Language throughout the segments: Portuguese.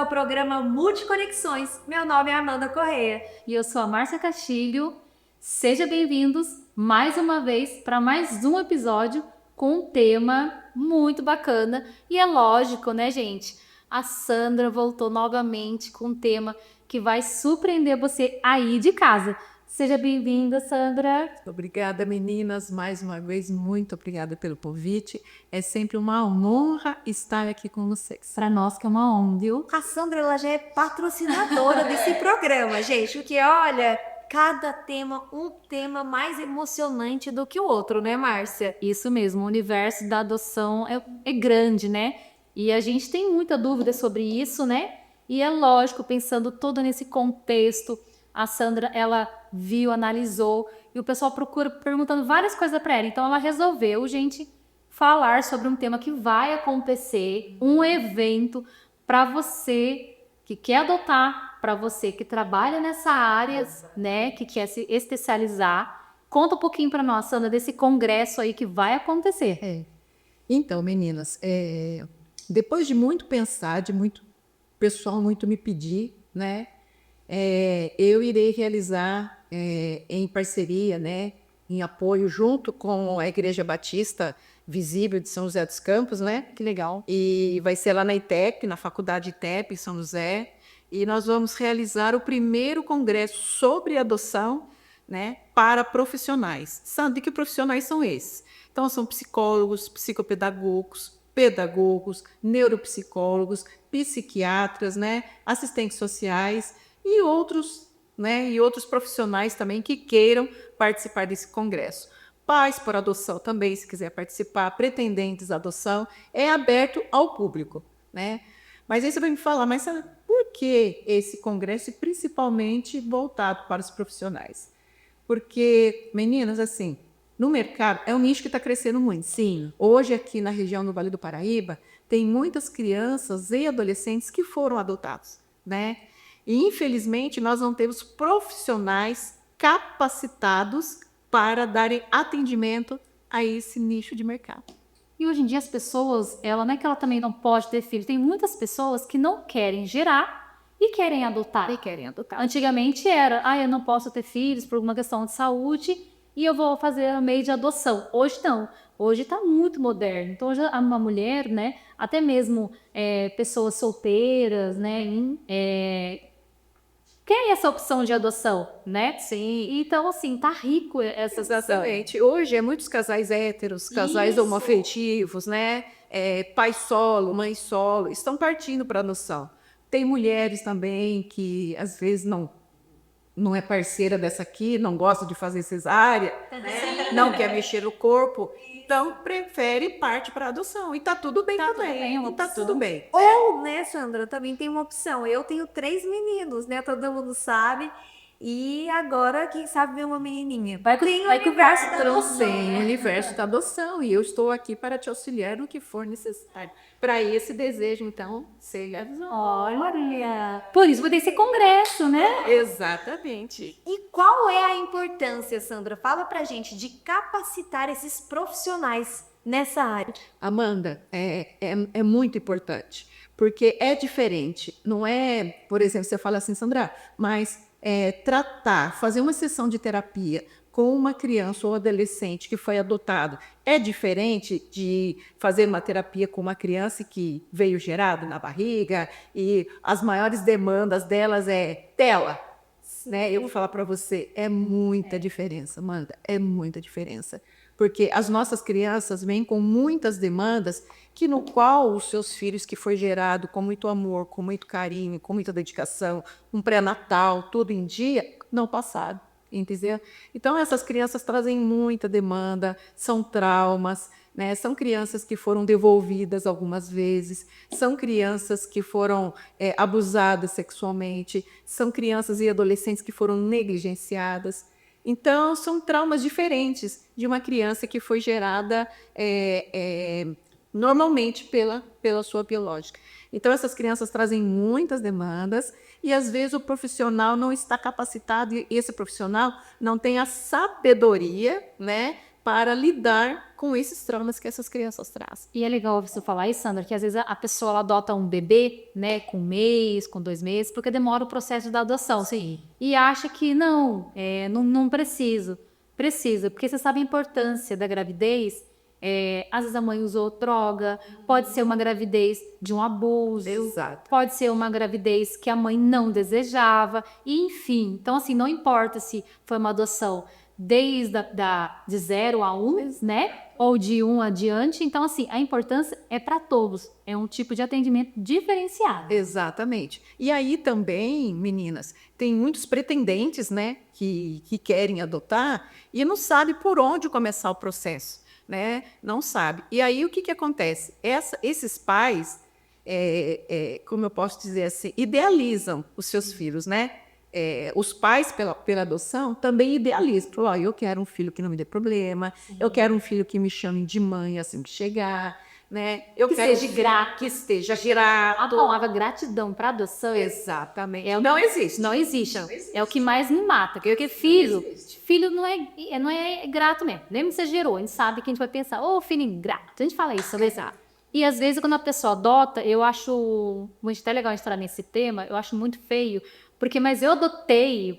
ao programa Multiconexões. Meu nome é Amanda Correia. E eu sou a Márcia Castilho. Sejam bem-vindos mais uma vez para mais um episódio com um tema muito bacana. E é lógico, né, gente? A Sandra voltou novamente com um tema que vai surpreender você aí de casa. Seja bem-vinda, Sandra. Obrigada, meninas, mais uma vez, muito obrigada pelo convite. É sempre uma honra estar aqui com vocês. Para nós que é uma honra, viu? A Sandra, ela já é patrocinadora desse programa, gente, porque olha, cada tema, um tema mais emocionante do que o outro, né, Márcia? Isso mesmo, o universo da adoção é grande, né? E a gente tem muita dúvida sobre isso, né? E é lógico, pensando todo nesse contexto, a Sandra, ela viu, analisou, e o pessoal procura perguntando várias coisas para ela. Então, ela resolveu, gente, falar sobre um tema que vai acontecer, um evento para você que quer adotar, para você que trabalha nessa área, né, que quer se especializar. Conta um pouquinho para nós, Sandra, desse congresso aí que vai acontecer. Então, meninas, depois de muito pensar, de muito pessoal muito me pedir, né, eu irei realizar em parceria, né, em apoio junto com a Igreja Batista Visível de São José dos Campos, né? Que legal. E vai ser lá na ITEP, na Faculdade ITEP, em São José. E nós vamos realizar o primeiro congresso sobre adoção, né, para profissionais. Sabe que profissionais são esses? Então, são psicólogos, psicopedagogos, pedagogos, neuropsicólogos, psiquiatras, né, assistentes sociais e outros, né, e outros profissionais também que queiram participar desse congresso. Pais por adoção também, se quiser participar, pretendentes à adoção, é aberto ao público, né? Mas aí você vai me falar, mas sabe por que esse congresso, principalmente voltado para os profissionais? Porque, meninas, assim, no mercado, é um nicho que está crescendo muito. Sim. Hoje, aqui na região do Vale do Paraíba, tem muitas crianças e adolescentes que foram adotados, né? E, infelizmente, nós não temos profissionais capacitados para darem atendimento a esse nicho de mercado. E hoje em dia as pessoas, ela não é que ela também não pode ter filho, tem muitas pessoas que não querem gerar e querem adotar. Antigamente era, eu não posso ter filhos por uma questão de saúde e eu vou fazer a meio de adoção. Hoje não, hoje está muito moderno. Então hoje uma mulher, né, até mesmo pessoas solteiras, né, quer essa opção de adoção, né? Sim. Então, assim, tá rico essa opção. Exatamente. Hoje muitos casais héteros, casais Isso. homoafetivos, né? Pai solo, mãe solo, estão partindo para a adoção. Tem mulheres também que às vezes não é parceira dessa aqui, não gosta de fazer cesárea, né? Não quer mexer o corpo, então prefere parte para a adoção. E tá tudo bem Tá tudo também. bem, é uma Tá opção. tudo bem. Ou, né, Sandra, também tem uma opção. Eu tenho 3 meninos, né? Todo mundo sabe. E agora, quem sabe, ver uma menininha. Vai que o verso trouxe. Tem o universo da adoção e eu estou aqui para te auxiliar no que for necessário. Para esse desejo, então, ser realizado. Olha, por isso vai ter esse congresso, né? Exatamente. E qual é a importância, Sandra? Fala pra gente de capacitar esses profissionais nessa área. Amanda, é muito importante, porque é diferente. Não é, por exemplo, você fala assim, Sandra, mas fazer uma sessão de terapia com uma criança ou adolescente que foi adotado é diferente de fazer uma terapia com uma criança que veio gerado na barriga e as maiores demandas delas é tela, né? Eu vou falar para você, é muita diferença, Amanda, é muita diferença. Porque as nossas crianças vêm com muitas demandas que no qual os seus filhos que foi gerado com muito amor, com muito carinho, com muita dedicação, um pré-natal, tudo em dia, não passaram, entendeu? Então essas crianças trazem muita demanda, são traumas, né? São crianças que foram devolvidas algumas vezes, são crianças que foram abusadas sexualmente, são crianças e adolescentes que foram negligenciadas. Então, são traumas diferentes de uma criança que foi gerada normalmente pela sua biológica. Então, essas crianças trazem muitas demandas e, às vezes, o profissional não está capacitado e esse profissional não tem a sabedoria, né, para lidar com esses traumas que essas crianças trazem. E é legal ouvir você falar isso, Sandra, que às vezes a pessoa ela adota um bebê, né, com 1 mês, com 2 meses, porque demora o processo da adoção. Sim. E acha que não, não preciso. Precisa, porque você sabe a importância da gravidez. Às vezes a mãe usou droga, pode ser uma gravidez de um abuso, Exato. pode ser uma gravidez que a mãe não desejava, e enfim. Então, assim, não importa se foi uma adoção desde de 0 a 1, né? Ou de 1 adiante. Então, assim, a importância é para todos. É um tipo de atendimento diferenciado. Exatamente. E aí também, meninas, tem muitos pretendentes, né, que querem adotar e não sabe por onde começar o processo, né? Não sabe. E aí o que acontece? Esses pais, como eu posso dizer assim, idealizam os seus filhos, né? Os pais, pela adoção, também idealizam. Falam, eu quero um filho que não me dê problema, eu quero um filho que me chame de mãe assim que chegar, né? Eu Que quero seja grato. que esteja A grato. palavra gratidão para adoção Exatamente. não existe. Não existe. É o que mais me mata. Porque filho não é grato mesmo. Lembra que você gerou, a gente sabe que a gente vai pensar, filho ingrato. A gente fala isso, né? E às vezes quando a pessoa adota, eu acho muito até legal entrar nesse tema, eu acho muito feio, mas eu adotei,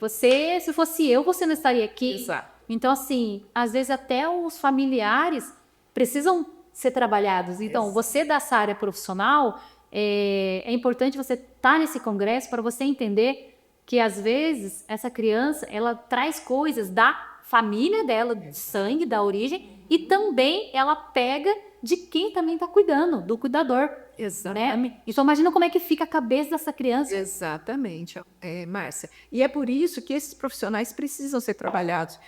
se fosse eu, você não estaria aqui. Exato. Então, assim, às vezes até os familiares precisam ser trabalhados. Então, você dessa área profissional, é importante você estar nesse congresso para você entender que, às vezes, essa criança, ela traz coisas da família dela, do sangue, da origem, e também ela pega de quem também está cuidando, do cuidador. Exatamente. Né? Então, imagina como é que fica a cabeça dessa criança. Exatamente, Márcia. E é por isso que esses profissionais precisam ser trabalhados,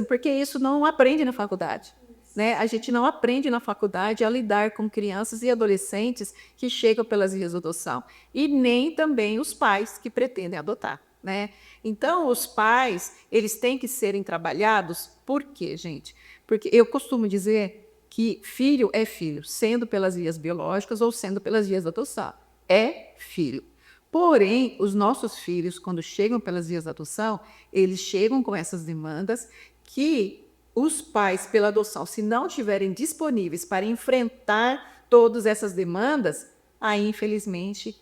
porque isso não aprende na faculdade. Né? A gente não aprende na faculdade a lidar com crianças e adolescentes que chegam pelas vias de adoção. E nem também os pais que pretendem adotar. Né? Então, os pais, eles têm que serem trabalhados. Por quê, gente? Porque eu costumo dizer que filho é filho, sendo pelas vias biológicas ou sendo pelas vias da adoção. É filho. Porém, os nossos filhos, quando chegam pelas vias da adoção, eles chegam com essas demandas que os pais, pela adoção, se não estiverem disponíveis para enfrentar todas essas demandas, aí, infelizmente,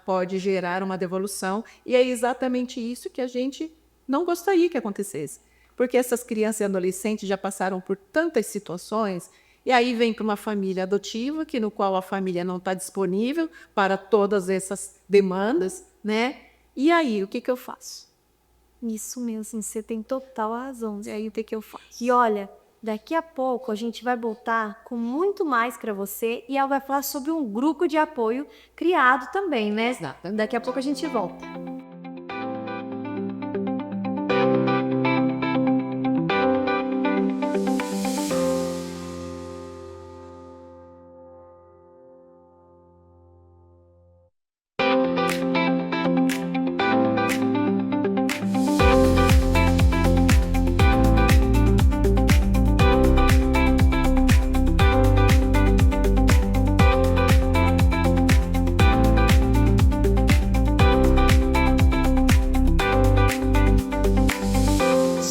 pode gerar uma devolução. E é exatamente isso que a gente não gostaria que acontecesse. Porque essas crianças e adolescentes já passaram por tantas situações, e aí vem para uma família adotiva, no qual a família não está disponível para todas essas demandas, né? E aí, o que eu faço? Isso mesmo, você tem total razão. E aí, o que eu faço? E olha, daqui a pouco a gente vai voltar com muito mais para você e ela vai falar sobre um grupo de apoio criado também, né? Exatamente. Daqui a pouco a gente volta.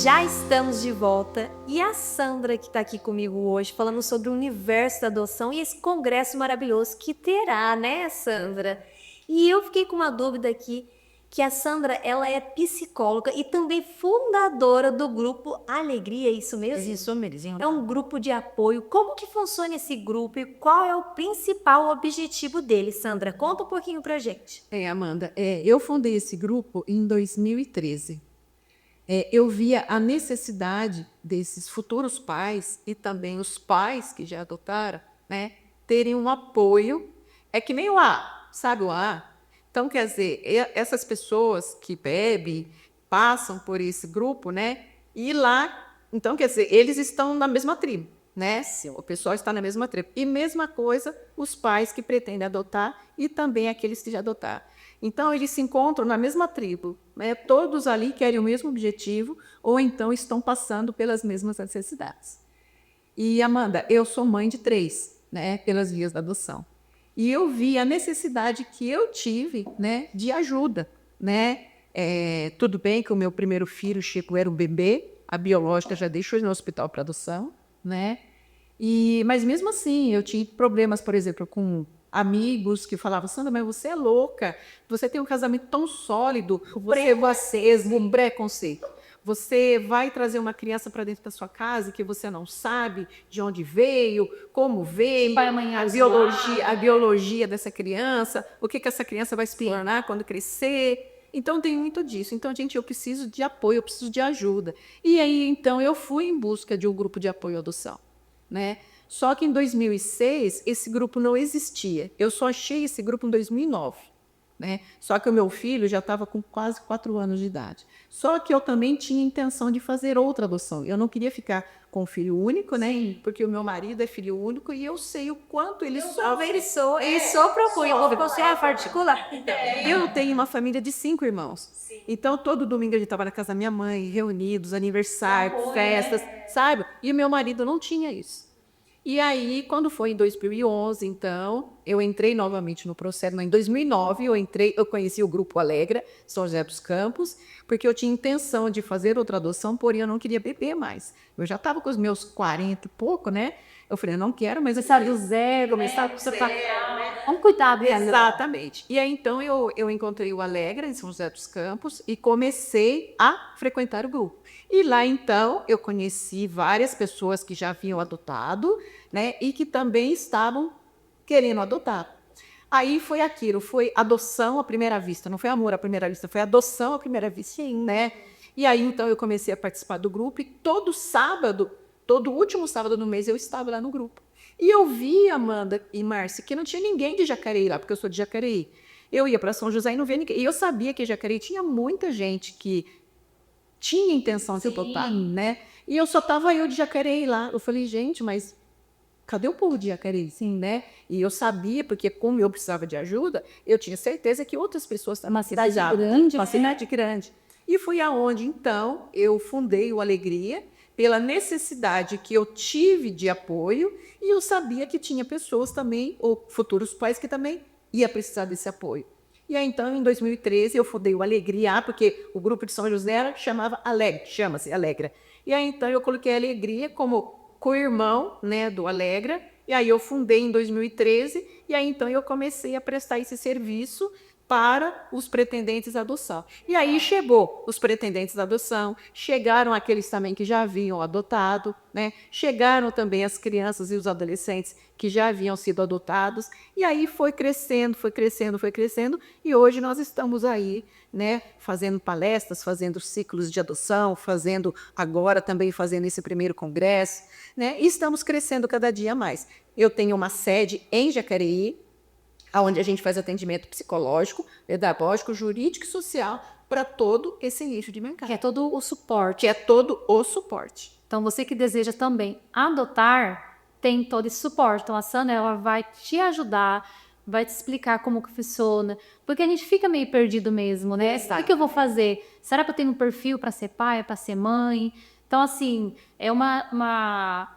Já estamos de volta e a Sandra que está aqui comigo hoje falando sobre o universo da adoção e esse congresso maravilhoso que terá, né, Sandra? E eu fiquei com uma dúvida aqui, que a Sandra, ela é psicóloga e também fundadora do grupo Alegria, é isso mesmo? Isso mesmo. É um grupo de apoio. Como que funciona esse grupo e qual é o principal objetivo dele, Sandra? Conta um pouquinho pra gente. Amanda, eu fundei esse grupo em 2013. Eu via a necessidade desses futuros pais e também os pais que já adotaram, né, terem um apoio. É que nem o A, sabe o A? Então, quer dizer, essas pessoas que bebem, passam por esse grupo, né, e lá, então, quer dizer, eles estão na mesma tribo, né? O pessoal está na mesma tribo. E mesma coisa, os pais que pretendem adotar e também aqueles que já adotaram. Então, eles se encontram na mesma tribo, né? Todos ali querem o mesmo objetivo ou então estão passando pelas mesmas necessidades. E, Amanda, eu sou mãe de 3, né, pelas vias da adoção. E eu vi a necessidade que eu tive, né, de ajuda. Né? Tudo bem que o meu primeiro filho, Chico, era um bebê, a biológica já deixou no hospital para adoção, né? Mas mesmo assim, eu tinha problemas, por exemplo, com amigos que falavam, Sandra, mas você é louca, você tem um casamento tão sólido, preconceito, preconceito. Você vai trazer uma criança para dentro da sua casa que você não sabe de onde veio, como veio, a biologia dessa criança, o que essa criança vai se tornar quando crescer. Então, tem muito disso. Então, gente, eu preciso de apoio, eu preciso de ajuda. E aí, então, eu fui em busca de um grupo de apoio à adoção, né? Só que em 2006, esse grupo não existia. Eu só achei esse grupo em 2009. Né? Só que o meu filho já estava com quase 4 anos de idade. Só que eu também tinha intenção de fazer outra adoção. Eu não queria ficar com filho único, né? Porque o meu marido é filho único e eu sei o quanto ele sofre. Ele só propõe, você é particular. Eu tenho uma família de 5 irmãos. Então, todo domingo a gente estava na casa da minha mãe, reunidos, aniversários, festas, sabe? E o meu marido não tinha isso. E aí, quando foi em 2011, então, eu entrei novamente no processo. Mas em 2009, eu conheci o Grupo Alegra, São José dos Campos, porque eu tinha intenção de fazer outra adoção, porém eu não queria beber mais. Eu já estava com os meus 40 e pouco, né? Eu falei, eu não quero, mas... Começar do zero, começar do zero, vamos cuidar dela. Exatamente. E aí, então, eu encontrei o Alegra, em São José dos Campos, e comecei a frequentar o grupo. E lá, então, eu conheci várias pessoas que já haviam adotado, né, e que também estavam querendo adotar. Aí foi aquilo, foi adoção à primeira vista, não foi amor à primeira vista, foi adoção à primeira vista, né? E aí, então, eu comecei a participar do grupo e todo sábado, todo último sábado do mês, eu estava lá no grupo. E eu vi, Amanda e Márcia, que não tinha ninguém de Jacareí lá, porque eu sou de Jacareí. Eu ia para São José e não via ninguém. E eu sabia que em Jacareí tinha muita gente que tinha intenção de adotar, né? E eu só estava eu de Jacareí lá. Eu falei, gente, mas cadê o povo de Jacareí? Sim, né? E eu sabia, porque como eu precisava de ajuda, eu tinha certeza que outras pessoas também precisavam. Uma cidade grande. E foi aonde, então, eu fundei o Alegria, pela necessidade que eu tive de apoio, e eu sabia que tinha pessoas também, ou futuros pais, que também ia precisar desse apoio. E aí, então, em 2013, eu fundei o Alegria, porque o grupo de São José chama-se Alegra. E aí, então, eu coloquei a Alegria como co-irmão, né, do Alegra, e aí eu fundei em 2013, e aí, então, eu comecei a prestar esse serviço para os pretendentes à adoção. E aí chegou os pretendentes à adoção, chegaram aqueles também que já haviam adotado, né? Chegaram também as crianças e os adolescentes que já haviam sido adotados, e aí foi crescendo, foi crescendo, foi crescendo, e hoje nós estamos aí, né, fazendo palestras, fazendo ciclos de adoção, agora também fazendo esse primeiro congresso, né? E estamos crescendo cada dia mais. Eu tenho uma sede em Jacareí, onde a gente faz atendimento psicológico, pedagógico, jurídico e social para todo esse nicho de mercado. Que é todo o suporte. Que é todo o suporte. Então, você que deseja também adotar, tem todo esse suporte. Então, a Sandra, ela vai te ajudar, vai te explicar como que funciona, porque a gente fica meio perdido mesmo, né? O que eu vou fazer? Será que eu tenho um perfil para ser pai, para ser mãe? Então, assim, é uma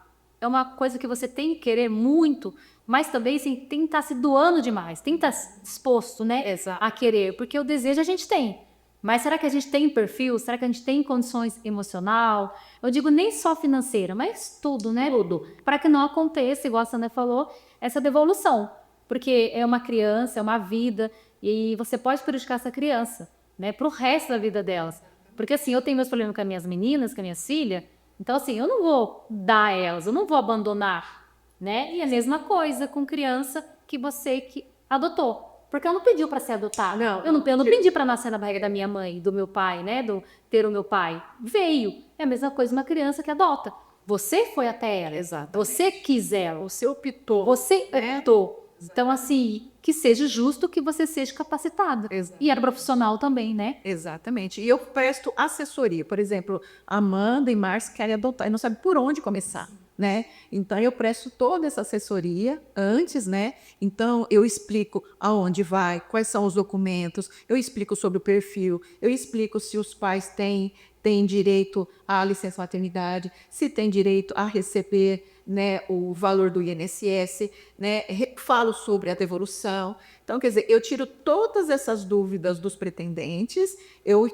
coisa que você tem que querer muito, mas também assim, tem que estar se doando demais, tem que estar disposto, né, a querer, porque o desejo a gente tem. Mas será que a gente tem perfil? Será que a gente tem condições emocional? Eu digo nem só financeira, mas tudo, né? Tudo. Para que não aconteça, igual a Sandra falou, essa devolução. Porque é uma criança, é uma vida, e você pode prejudicar essa criança, né, para o resto da vida delas. Porque assim, eu tenho meus problemas com as minhas meninas, com a minha filha, então assim, eu não vou dar a elas, eu não vou abandonar, né? E a mesma coisa com criança que você que adotou. Porque eu não pedi para ser adotada. Eu não pedi para nascer na barriga da minha mãe, do meu pai, né? Ter o meu pai. Veio. É a mesma coisa uma criança que adota. Você foi até ela. Exato. Você quis ela. Você optou. Você optou. Então, assim, que seja justo que você seja capacitada. Exato. E era profissional também, né? Exatamente. E eu presto assessoria. Por exemplo, Amanda e Márcia querem adotar e não sabem por onde começar, né? Então, eu presto toda essa assessoria antes, né? Então, eu explico aonde vai, quais são os documentos, eu explico sobre o perfil, eu explico se os pais têm direito à licença maternidade, se tem direito a receber, né, o valor do INSS, né? Falo sobre a devolução. Então, quer dizer, eu tiro todas essas dúvidas dos pretendentes, eu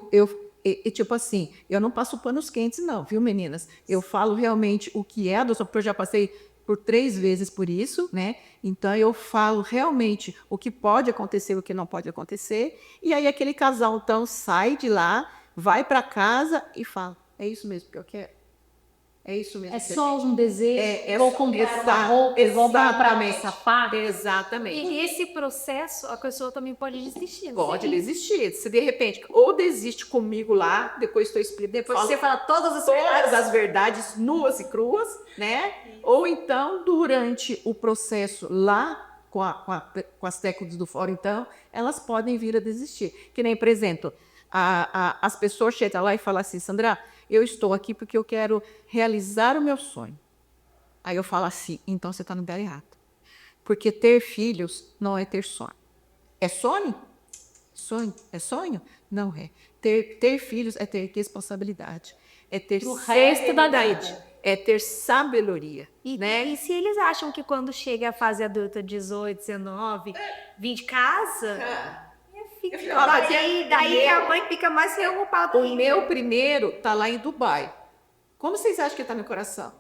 tipo assim, eu não passo panos quentes, não, viu, meninas? Eu falo realmente o que é adoção, porque eu já passei por 3 vezes por isso, né? Então eu falo realmente o que pode acontecer, o que não pode acontecer. E aí aquele casal, então, sai de lá, vai para casa e fala: é isso mesmo que eu quero? É isso mesmo É que eu só um desejo, vou comprar uma Exa- roupa, vou comprar um exatamente. sapato. Exatamente. E esse processo, a pessoa também pode desistir. Não Pode sei. desistir. Se de repente, ou desiste comigo lá, depois estou explicando. Depois você fala todas as todas as verdades nuas e cruas, né? Ou então, durante o processo lá com as técnicas do fórum, então, elas podem vir a desistir. Que nem, por exemplo, as pessoas chegam lá e falam assim: Sandra, eu estou aqui porque eu quero realizar o meu sonho. Aí eu falo assim: então você está no lugar errado. Porque ter filhos não é ter sonho. É sonho? Sonho? É sonho? Não é. Ter filhos é ter responsabilidade. É ter Pro resto da serenidade. vida. É ter sabedoria. E, né? e se eles acham que quando chega a fase adulta, 18, 19, 20 casa, fica, Olha, daí a mãe fica mais preocupada. O meu primeiro está lá em Dubai. Como vocês acham que está no coração?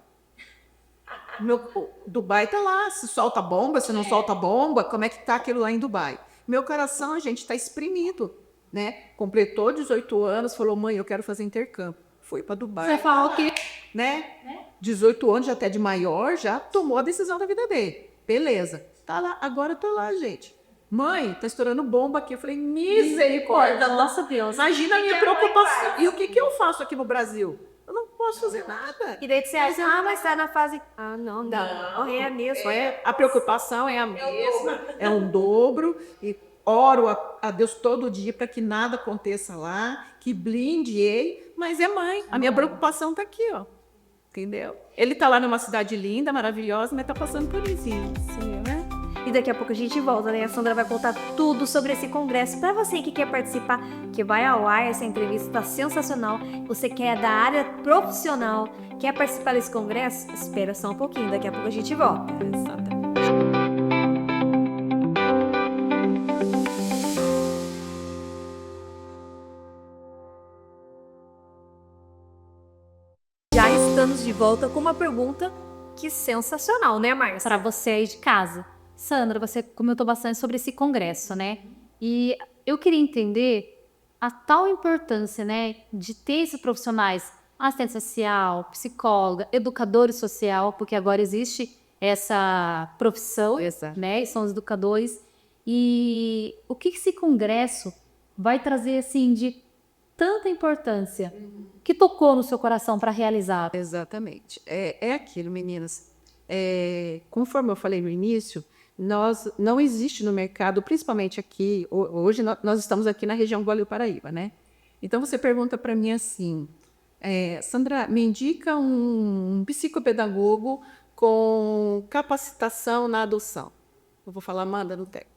O Dubai está lá. Se solta bomba, se não solta bomba, como é que está aquilo lá em Dubai? Meu coração, gente, está exprimido. Né? Completou 18 anos, falou: mãe, eu quero fazer intercâmbio. Foi para Dubai. Você fala o quê? Né? 18 anos, já até de maior, já tomou a decisão da vida dele. Beleza. Tá lá, agora eu tô lá, gente. Mãe, tá estourando bomba aqui. Eu falei: misericórdia. Nossa Deus. Imagina a minha preocupação. E o que eu faço aqui no Brasil? Eu não posso fazer nada. E daí você acha, mas tá na fase. Ah, não, é mesmo. A preocupação é a mesma, é um dobro. E oro a Deus todo dia para que nada aconteça lá, que blinde ele. Mas é mãe. A minha preocupação tá aqui, ó. Entendeu? Ele tá lá numa cidade linda, maravilhosa, mas tá passando por isso. Sim, né? E daqui a pouco a gente volta, né? A Sandra vai contar tudo sobre esse congresso. Para você que quer participar, que vai ao ar, essa entrevista tá sensacional. Você que é da área profissional, quer participar desse congresso? Espera só um pouquinho, daqui a pouco a gente volta. Exatamente. Já estamos de volta com uma pergunta que sensacional, né, Márcia? Para você aí de casa. Sandra, você comentou bastante sobre esse congresso, né? E eu queria entender a tal importância, né, de ter esses profissionais, assistente social, psicóloga, educador social, porque agora existe essa profissão, Exato. né, e são os educadores. E o que esse congresso vai trazer, assim, de tanta importância que tocou no seu coração para realizar? Exatamente. É aquilo, meninas. Conforme eu falei no início, não existe no mercado, principalmente aqui, hoje nós estamos aqui na região do Vale do Paraíba, né? Então você pergunta para mim assim: Sandra, me indica um psicopedagogo com capacitação na adoção. Eu vou falar: manda no técnico.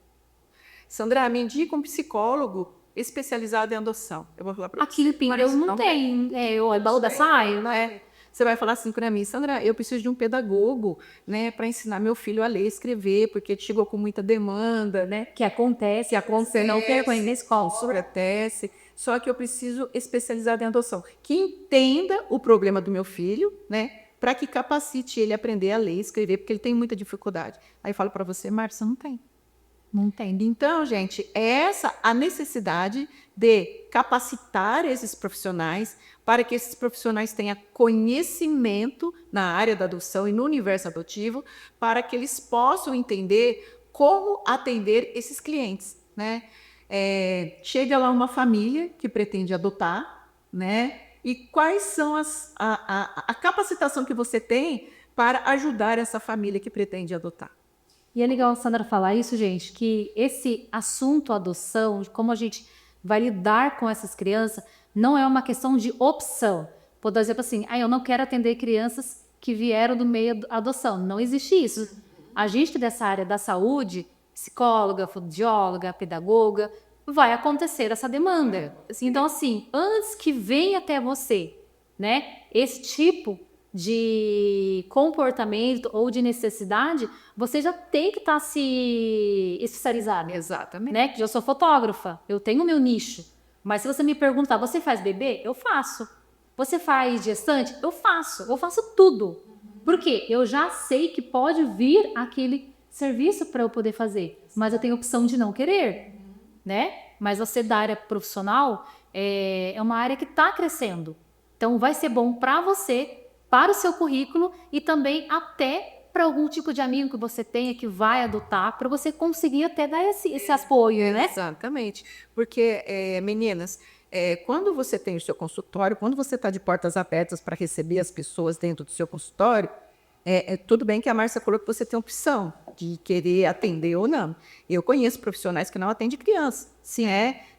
Sandra, me indica um psicólogo especializado em adoção. Eu vou falar para Aqui em Pinheiros não tem. É baú da saia, não é? Você vai falar assim para mim: Sandra, eu preciso de um pedagogo, né, para ensinar meu filho a ler e escrever, porque chegou com muita demanda, né? que acontece, não tem na escola. Acontece. Só que eu preciso especializado em adoção, que entenda o problema do meu filho, né, para que capacite ele a aprender a ler e escrever, porque ele tem muita dificuldade. Aí eu falo para você: Márcia, não tem. Não tem. Então, gente, é essa a necessidade de capacitar esses profissionais para que esses profissionais tenham conhecimento na área da adoção e no universo adotivo, para que eles possam entender como atender esses clientes, né? Chega lá uma família que pretende adotar, né? E quais são a capacitação que você tem para ajudar essa família que pretende adotar? E é legal a Sandra falar isso, gente, que esse assunto adoção, de como a gente vai lidar com essas crianças, não é uma questão de opção. Por exemplo, assim, eu não quero atender crianças que vieram do meio da adoção. Não existe isso. A gente dessa área da saúde, psicóloga, fonoaudióloga, pedagoga, vai acontecer essa demanda. Então, assim, antes que venha até você, né, esse tipo de comportamento ou de necessidade, você já tem que estar se especializado. Exatamente. Né? Que eu sou fotógrafa, eu tenho o meu nicho. Mas se você me perguntar, você faz bebê? Eu faço. Você faz gestante? Eu faço. Eu faço tudo. Por quê? Eu já sei que pode vir aquele serviço para eu poder fazer, mas eu tenho a opção de não querer, né? Mas você da área profissional é uma área que está crescendo. Então vai ser bom para você, para o seu currículo e também até para algum tipo de amigo que você tenha que vai adotar, para você conseguir até dar esse apoio, né? Exatamente. Porque, meninas, quando você tem o seu consultório, quando você está de portas abertas para receber as pessoas dentro do seu consultório, tudo bem que a Márcia falou que você tem opção de querer atender ou não. Eu conheço profissionais que não atendem crianças,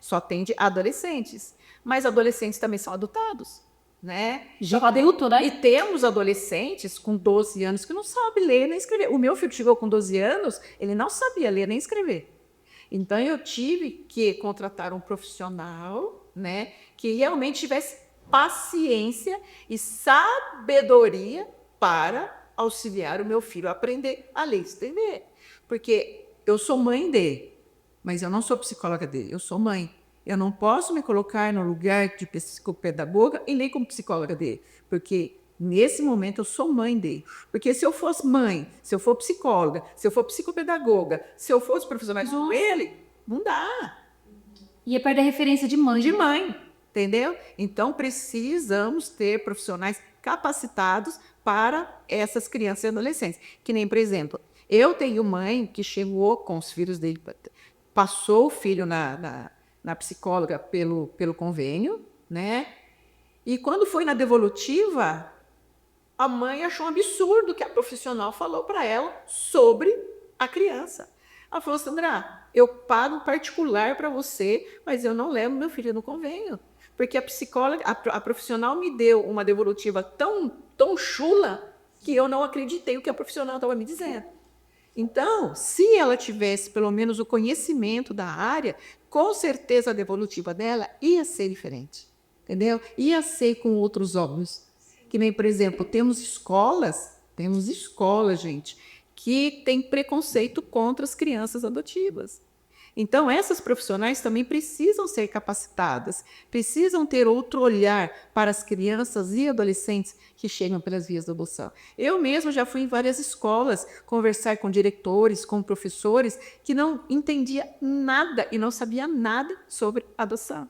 só atende adolescentes. Mas adolescentes também são adotados, né? Já adulto, né? E temos adolescentes com 12 anos que não sabem ler nem escrever. O meu filho chegou com 12 anos, ele não sabia ler nem escrever. Então, eu tive que contratar um profissional, né, que realmente tivesse paciência e sabedoria para auxiliar o meu filho a aprender a ler e escrever. Porque eu sou mãe dele, mas eu não sou psicóloga dele, eu sou mãe. Eu não posso me colocar no lugar de psicopedagoga e nem como psicóloga dele, porque nesse momento eu sou mãe dele. Porque se eu fosse mãe, se eu for psicóloga, se eu for psicopedagoga, se eu fosse profissional com ele, não dá. Ia perder a referência de mãe. De mãe, entendeu? Então precisamos ter profissionais capacitados para essas crianças e adolescentes. Que nem, por exemplo, eu tenho mãe que chegou com os filhos dele, passou o filho na psicóloga pelo convênio, né? E quando foi na devolutiva, a mãe achou um absurdo que a profissional falou para ela sobre a criança. Ela falou, Sandra, eu pago particular para você, mas eu não levo meu filho no convênio. Porque a psicóloga, a profissional me deu uma devolutiva tão chula que eu não acreditei o que a profissional estava me dizendo. Então, se ela tivesse pelo menos o conhecimento da área, com certeza a devolutiva dela ia ser diferente, entendeu? Ia ser com outros olhos. Que nem, por exemplo, temos escolas, gente, que têm preconceito contra as crianças adotivas. Então, essas profissionais também precisam ser capacitadas, precisam ter outro olhar para as crianças e adolescentes que chegam pelas vias da adoção. Eu mesma já fui em várias escolas conversar com diretores, com professores, que não entendia nada e não sabia nada sobre adoção.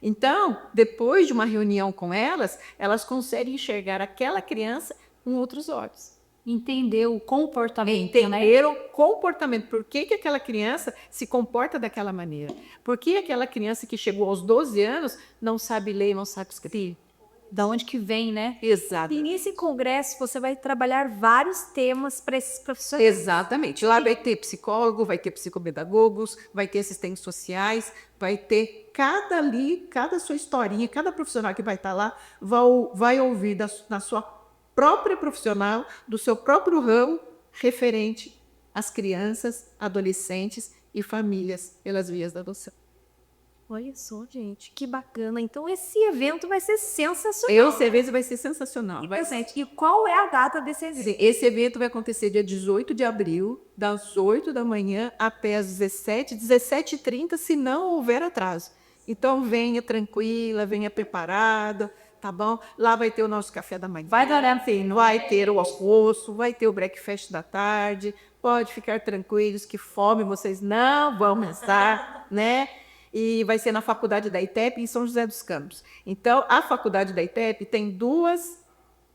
Então, depois de uma reunião com elas, elas conseguem enxergar aquela criança com outros olhos. Entender o comportamento, Entender o comportamento. Por que aquela criança se comporta daquela maneira? Por que aquela criança que chegou aos 12 anos não sabe ler e não sabe escrever? Da onde que vem, né? Exato. E nesse congresso você vai trabalhar vários temas para esses profissionais. Exatamente. Lá vai ter psicólogo, vai ter psicopedagogos, vai ter assistentes sociais, vai ter cada sua historinha, cada profissional que vai estar lá vai ouvir na sua própria profissional, do seu próprio ramo, referente às crianças, adolescentes e famílias pelas vias da adoção. Olha só, gente, que bacana. Então, esse evento vai ser sensacional. Esse evento vai ser sensacional. E qual é a data desse evento? Esse evento vai acontecer dia 18 de abril, das 8 da manhã até as 17h30, se não houver atraso. Então, venha tranquila, venha preparada, tá bom? Lá vai ter o nosso café da manhã. Vai ter o almoço, vai ter o breakfast da tarde. Pode ficar tranquilos que fome vocês não vão estar, né? E vai ser na Faculdade da ITEP, em São José dos Campos. Então, a Faculdade da ITEP tem duas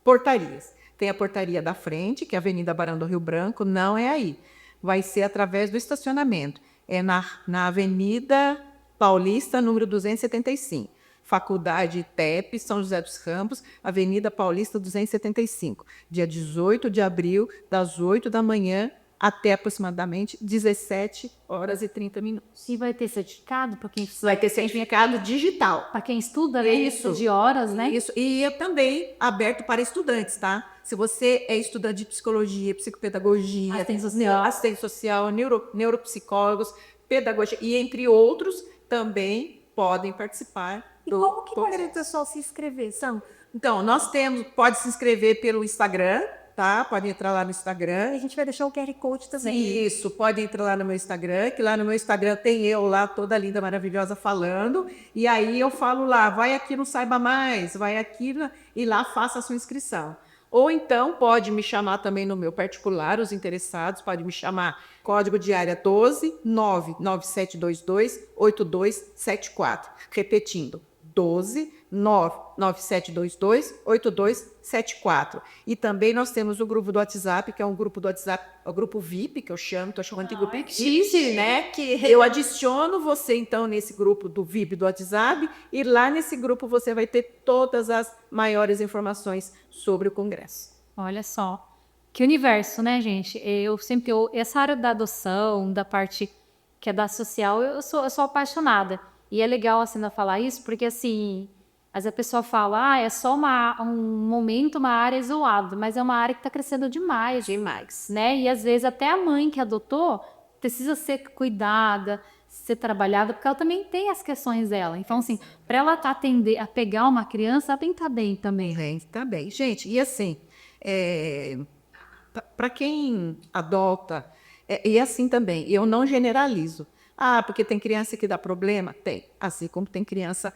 portarias. Tem a portaria da frente, que é a Avenida Barão do Rio Branco, não é aí. Vai ser através do estacionamento. É na Avenida Paulista, número 275. Faculdade ITEP, São José dos Campos, Avenida Paulista 275, dia 18 de abril, das 8 da manhã até aproximadamente 17h30. E vai ter certificado para quem Vai ter certificado digital. Para quem estuda, né? Isso, de horas, né? Isso, e é também aberto para estudantes, tá? Se você é estudante de psicologia, psicopedagogia, assistente social, neuropsicólogos, pedagogia e entre outros, também podem participar. E como que pode o pessoal se inscrever, Sam? Então, pode se inscrever pelo Instagram, tá? Pode entrar lá no A Instagram. gente vai deixar o QR Code também. Isso, pode entrar lá no meu Instagram, que lá no meu Instagram tem eu lá, toda linda, maravilhosa, falando. E aí eu falo lá, vai aqui no Saiba Mais, vai aqui e lá faça a sua inscrição. Ou então pode me chamar também no meu particular, os interessados, pode me chamar, código de área 12 99722 8274. Repetindo, 12 99722 8274. E também nós temos o grupo do WhatsApp, que é um grupo do WhatsApp, o grupo VIP, que eu chamo, estou chamando de grupo VIP, né? Que eu adiciono você, então, nesse grupo do VIP do WhatsApp, e lá nesse grupo você vai ter todas as maiores informações sobre o Congresso. Olha só. Que universo, né, gente? Essa área da adoção, da parte que é da social, eu sou apaixonada. E é legal, assim, eu falar isso, porque, assim, às vezes a pessoa fala, é só um momento, uma área isolada, mas é uma área que está crescendo demais. Demais. Né? E, às vezes, até a mãe que adotou precisa ser cuidada, ser trabalhada, porque ela também tem as questões dela. Então, assim, para ela atender a pegar uma criança, ela tem que estar bem também. Tá bem. Gente, e assim, para quem adota, e assim também, eu não generalizo. Ah, porque tem criança que dá problema? Tem. Assim como tem criança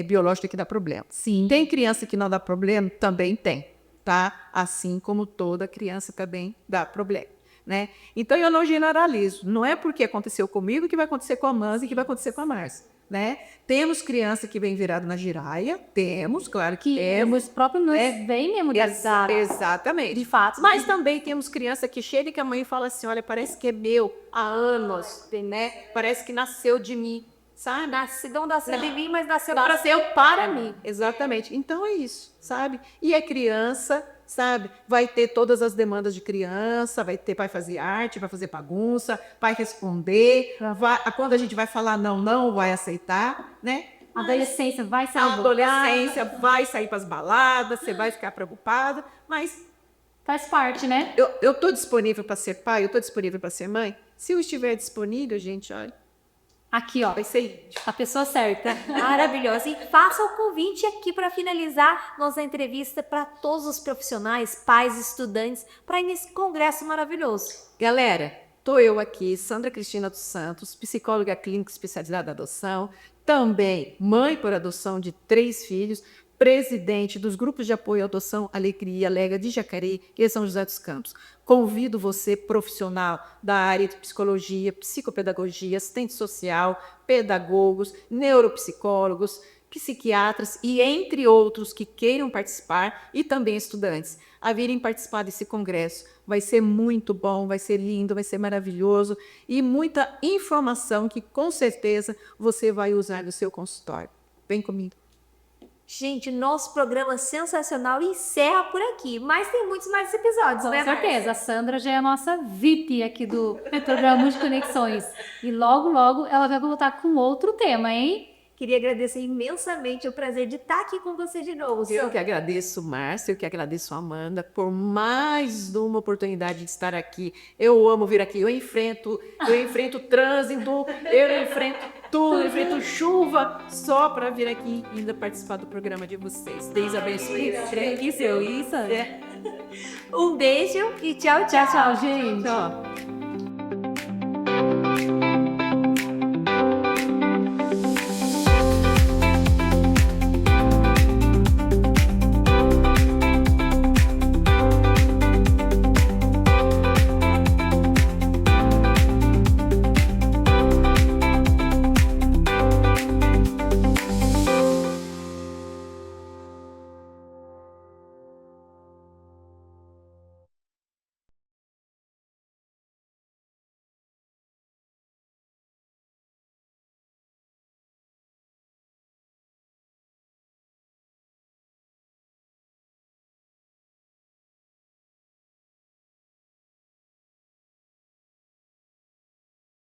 biológica que dá problema. Sim. Tem criança que não dá problema? Também tem. Tá? Assim como toda criança também dá problema. Né? Então, eu não generalizo. Não é porque aconteceu comigo que vai acontecer com a Manzi e que vai acontecer com a Márcia. Né? Temos criança que vem virado na giraia, temos, claro que temos. Os próprios vem mesmo Exatamente. de fato. Mas também temos criança que chega e que a mãe fala assim, olha, parece que é meu há anos, né? Parece que nasceu de mim, sabe? Não nasceu de mim, mas nasceu para mim. Exatamente. Então é isso, sabe? E é criança, sabe? Vai ter todas as demandas de criança, vai fazer arte, vai fazer bagunça, vai responder, quando a gente vai falar não vai aceitar, né? A adolescência vai sair. A adolescência vai sair para as baladas, você vai ficar preocupada, mas faz parte, né? eu estou disponível para ser pai, eu estou disponível para ser mãe. Se eu estiver disponível, gente, olha. Aqui, ó, vai ser a pessoa certa. Maravilhosa. E faça o convite aqui para finalizar nossa entrevista para todos os profissionais, pais, estudantes, para ir nesse congresso maravilhoso. Galera, estou eu aqui, Sandra Cristina dos Santos, psicóloga clínica especializada em adoção, também mãe por adoção de 3 filhos, presidente dos grupos de apoio à adoção Alegria, Lega de Jacareí e São José dos Campos. Convido você, profissional da área de psicologia, psicopedagogia, assistente social, pedagogos, neuropsicólogos, psiquiatras e entre outros que queiram participar e também estudantes, a virem participar desse congresso. Vai ser muito bom, vai ser lindo, vai ser maravilhoso e muita informação que com certeza você vai usar no seu consultório. Vem comigo. Gente, nosso programa sensacional encerra por aqui, mas tem muitos mais episódios, né? Com certeza, a Sandra já é a nossa VIP aqui do programa de Conexões. E logo, logo ela vai voltar com outro tema, hein? Queria agradecer imensamente o prazer de estar aqui com você de novo. Eu que agradeço, Márcia, eu que agradeço, Amanda, por mais uma oportunidade de estar aqui. Eu amo vir aqui, eu enfrento trânsito, eu enfrento tudo, eu enfrento chuva, só para vir aqui e ainda participar do programa de vocês. Deus abençoe. Isso. Um beijo e tchau, tchau. Tchau, tchau, gente. Tchau.